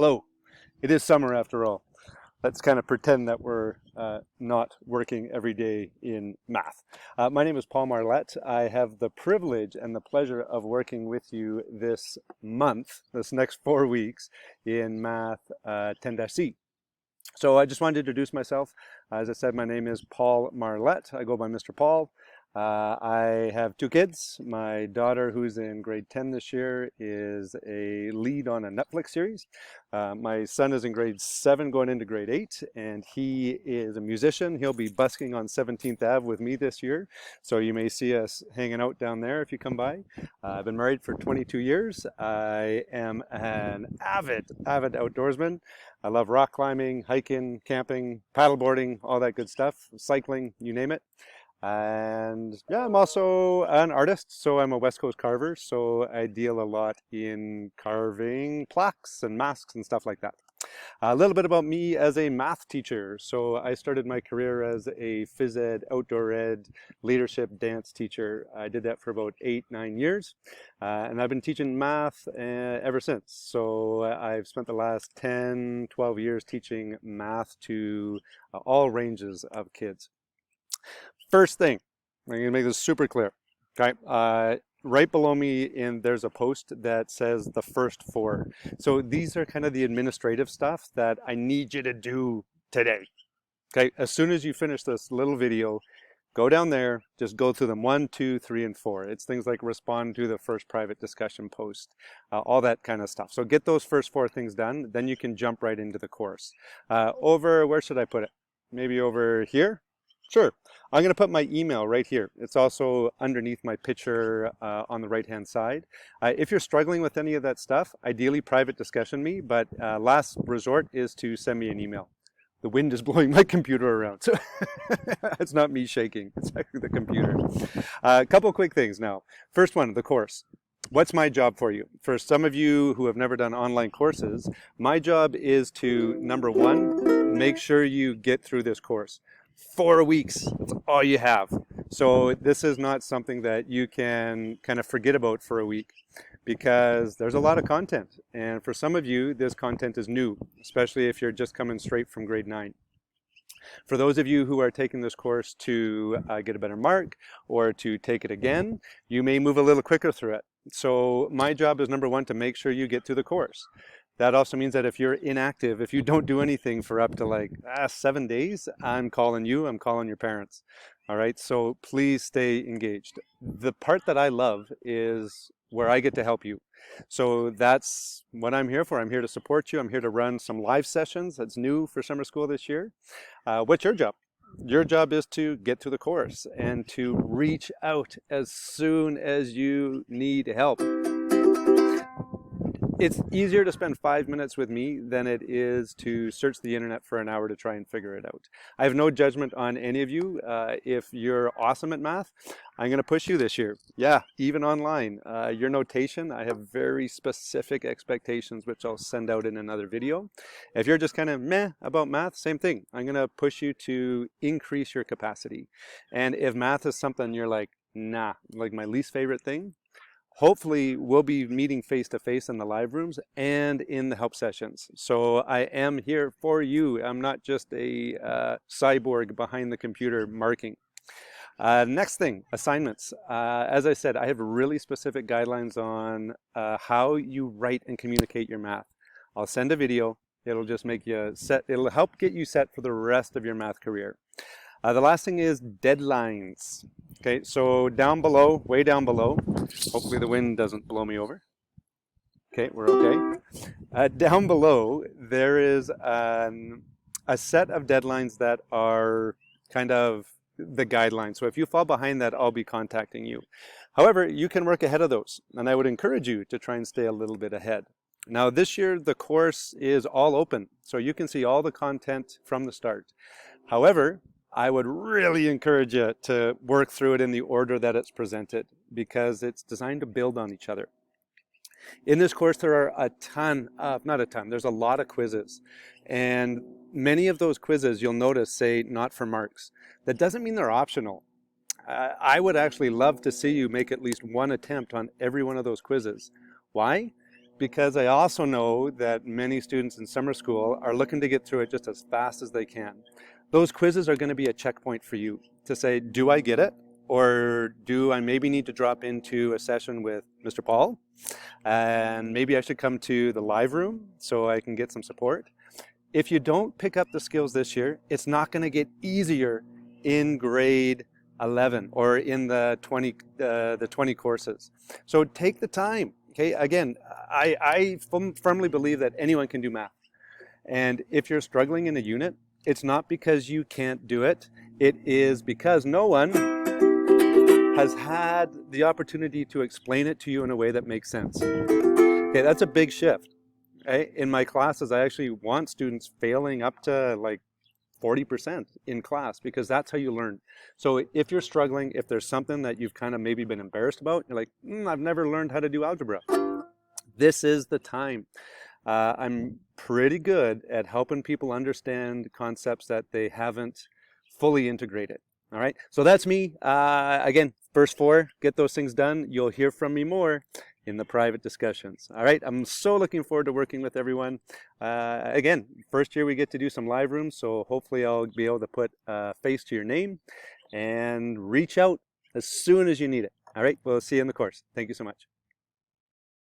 Hello. It is summer after all. Let's kind of pretend that we're not working every day in math. My name is Paul Marlette. I have the privilege and the pleasure of working with you this month, this next 4 weeks in Math 10-C. So I just wanted to introduce myself. As I said, my name is Paul Marlette. I go by Mr. Paul. I have 2 kids. My daughter, who's in grade 10 this year, is a lead on a Netflix series. My son is in grade 7 going into grade 8, and he is a musician. He'll be busking on 17th Ave with me this year, so you may see us hanging out down there if you come by. I've been married for 22 years. I am an avid outdoorsman. I love rock climbing, hiking, camping, paddleboarding, all that good stuff, cycling, you name it. And yeah, I'm also an artist, so I'm a West Coast carver, so I deal a lot in carving plaques and masks and stuff like that. A little bit about me as a math teacher. So I started my career as a phys ed, outdoor ed, leadership dance teacher. I did that for about 8-9 years, and I've been teaching math ever since. So I've spent the last 10-12 years teaching math to all ranges of kids. First thing, I'm going to make this super clear, okay? Right below me there's a post that says the first 4. So these are kind of the administrative stuff that I need you to do today, okay? As soon as you finish this little video, go down there, just go through them 1, 2, 3, and 4. It's things like respond to the first private discussion post, all that kind of stuff. So get those first 4 things done, then you can jump right into the course. Where should I put it? Maybe over here? Sure. I'm going to put my email right here. It's also underneath my picture on the right-hand side. If you're struggling with any of that stuff, ideally private discussion me, but last resort is to send me an email. The wind is blowing my computer around, so it's not me shaking, it's actually the computer. A couple quick things now. First one, the course. What's my job for you? For some of you who have never done online courses, my job is to, number 1, make sure you get through this course. 4 weeks, that's all you have. So this is not something that you can kind of forget about for a week, because there's a lot of content. And for some of you, this content is new, especially if you're just coming straight from grade 9. For those of you who are taking this course to get a better mark or to take it again, you may move a little quicker through it. So my job is, number 1, to make sure you get through the course. That also means that if you're inactive, if you don't do anything for up to like 7 days, I'm calling you, I'm calling your parents. All right, so please stay engaged. The part that I love is where I get to help you. So that's what I'm here for. I'm here to support you. I'm here to run some live sessions. That's new for summer school this year. What's your job? Your job is to get to the course and to reach out as soon as you need help. It's easier to spend 5 minutes with me than it is to search the internet for an hour to try and figure it out. I have no judgment on any of you. If you're awesome at math, I'm going to push you this year. Yeah, even online. Your notation, I have very specific expectations, which I'll send out in another video. If you're just kind of meh about math, same thing. I'm going to push you to increase your capacity. And if math is something you're like, nah, like my least favorite thing, hopefully we'll be meeting face-to-face in the live rooms and in the help sessions. So I am here for you. I'm not just a cyborg behind the computer marking. Next thing, assignments. As I said, I have really specific guidelines on how you write and communicate your math. I'll send a video. It'll just make you set. It'll help get you set for the rest of your math career. The last thing is deadlines. Okay, so down below, way down below, hopefully the wind doesn't blow me over. Okay, we're okay. Down below, there is a set of deadlines that are kind of the guidelines. So if you fall behind that, I'll be contacting you. However, you can work ahead of those, and I would encourage you to try and stay a little bit ahead. Now this year, the course is all open, so you can see all the content from the start. However, I would really encourage you to work through it in the order that it's presented, because it's designed to build on each other. In this course, there are there's a lot of quizzes. And many of those quizzes, you'll notice, say not for marks. That doesn't mean they're optional. I would actually love to see you make at least 1 attempt on every one of those quizzes. Why? because I also know that many students in summer school are looking to get through it just as fast as they can. Those quizzes are going to be a checkpoint for you to say, do I get it? Or do I maybe need to drop into a session with Mr. Paul? And maybe I should come to the live room so I can get some support. If you don't pick up the skills this year, it's not going to get easier in grade 11 or in the 20 courses. So take the time. Okay, again, I firmly believe that anyone can do math. And if you're struggling in a unit, it's not because you can't do it. It is because no one has had the opportunity to explain it to you in a way that makes sense. Okay, that's a big shift. Okay? In my classes, I actually want students failing up to like 40% in class because that's how you learn. So if you're struggling, if there's something that you've kind of maybe been embarrassed about, you're like, I've never learned how to do algebra. This is the time. I'm pretty good at helping people understand concepts that they haven't fully integrated. All right, so that's me. Again, first 4, get those things done. You'll hear from me more in the private discussions. All right, I'm so looking forward to working with everyone. Again, first year we get to do some live rooms, so hopefully I'll be able to put a face to your name and reach out as soon as you need it. All right, we'll see you in the course. Thank you so much.